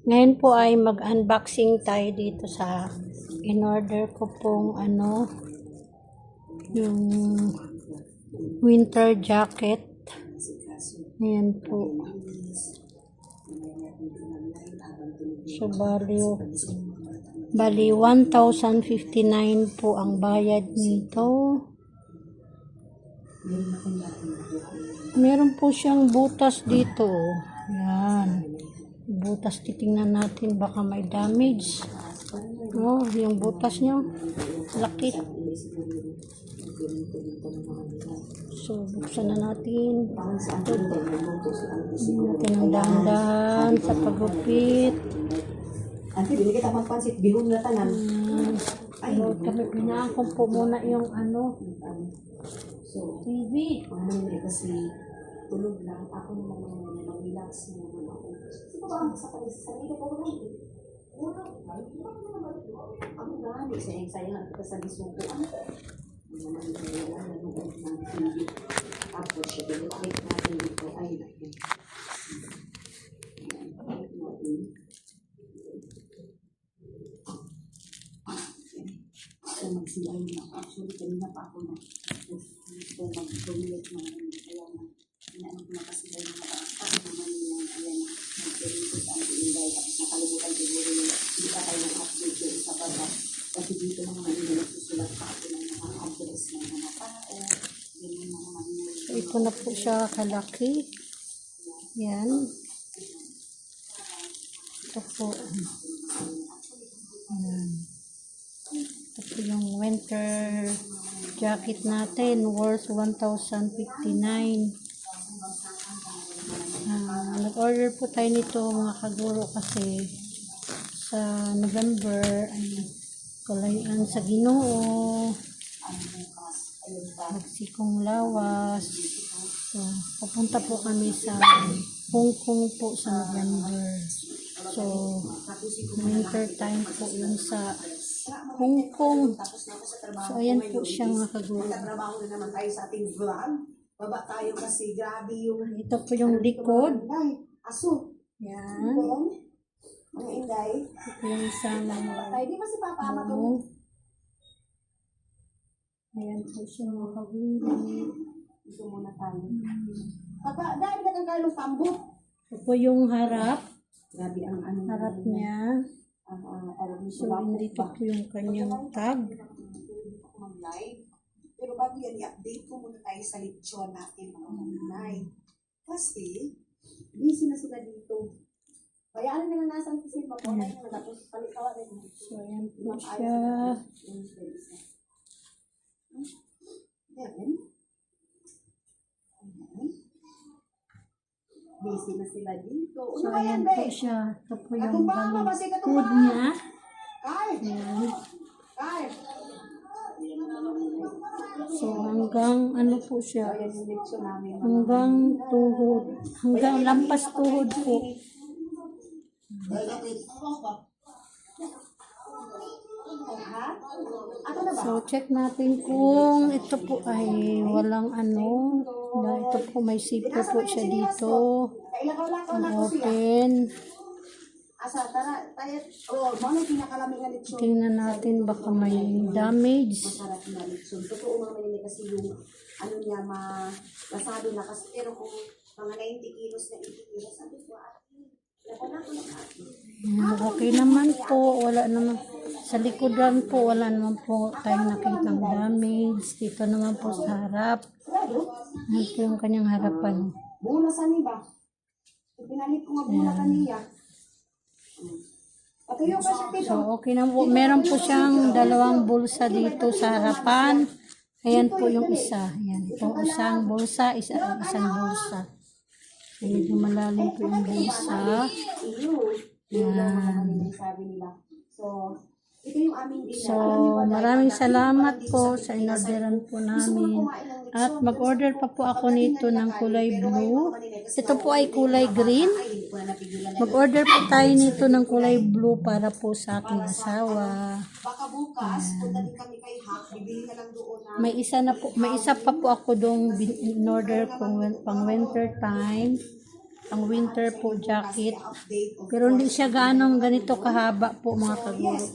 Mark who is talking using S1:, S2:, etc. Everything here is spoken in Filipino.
S1: Ngayon po ay mag-unboxing tayo dito sa in-order ko pong yung winter jacket. Ayan po. So, bali 1,059 po ang bayad nito. Meron po siyang butas dito. Yan. Butas, titingnan natin, baka may damage. Oh, yung butas niya laki. So, buksan na natin. Natin ang dahan-dahan sa paggupit.
S2: Ante, bili kita magpansit, bihon na tanan.
S1: So, kami pinaakong po muna yung
S2: So,
S1: TV.
S2: kasi tulog lang. Ako naman mag-relax naman ako. Sino ba ang sa sarili ko lang? Ang gani sa sayang kita sa mismo ko. Tapos siya, binukit natin dito. Ay, so, magsilay na. Actually, kanina pa ako na. So, mag-toilet na. Kaya na, inaanong na kasilay na. Tapos naman yung, ayan, mag-toilet ang inday. Tapos nakalimutan siguro yung, hindi pa tayo ng-update yung sa baba. Kasi dito naman yung nagsusulat pa ako ng mga address ng mga tao. Ganyan naman yung...
S1: So, ito na po siya kalaki. Yan. Ito po. Yan. Ito po yung winter jacket natin, worth 1,059. Nag-order po tayo nito mga kaguro kasi sa November ay kalayan sa Ginoo, Magsikong Lawas. So, papunta po kami sa Hong Kong po sa November. So, winter time po yun sa Hong Kong. So, ayan po siya mga kaguro.
S2: Trabaho na naman tayo sa ating vlog. Baba tayo kasi grabe yung...
S1: Ito po yung likod.
S2: Aso.
S1: Yan.
S2: Mga inday.
S1: Ito yung isang
S2: Tayo, di ba si Papa Ama to?
S1: Ayan po siya mga kaguro.
S2: Ito muna tayo. Papa, dahil na kang kalong pambot.
S1: Ito po yung harap.
S2: Grabe ang ano.
S1: Harap niya. So, dito po yung kanyang tag.
S2: Mag-live. Pero bago yan, i-update ko muna tayo sa lechon natin mga manay. Kasi, busy na sila dito. Kaya ano na nasa kasi mag-online na tapos palikawa rin.
S1: So, ayan po siya.
S2: Yan. Busy na sila dito.
S1: So, ayan po siya. Ito po yung food niya. Ayan. So, hanggang ano po siya? Hanggang tuhod. Hanggang lampas tuhod po. So, check natin kung ito po ay walang ano. Ito po may zipper po siya dito. Open.
S2: Asa, tara, tayo. Oh, mga pinakalamig na lechon.
S1: Tingnan natin baka may damage.
S2: Masarap na lechon. Totoo naman yun kasi yung ano niya masabi na kasi pero kung mga 90 kilos na 80 kilos, sabi ko,
S1: okay naman po. Wala naman. Sa likodan po, wala naman po tayong nakitang damage. Dito naman po sa harap. Ano po yung kanyang harapan.
S2: Bula sa niba. Pinalit ko nga bula kaniya.
S1: So, okay na po. Meron po siyang dalawang bulsa dito sa harapan. Ayan po yung isa. Ayan. Itong isang bulsa, isang bulsa. Medyo malalim po yung bulsa. Ayan. So, maraming salamat po sa inorderan po namin. At mag-order pa po ako nito ng kulay blue. Ito po ay kulay green. Mag-order po tayo nito ng kulay blue para po sa aking asawa. May isa pa po ako dong in-order ko pang winter time. Ang winter po jacket. Pero hindi siya ganong ganito kahaba po mga kaguro.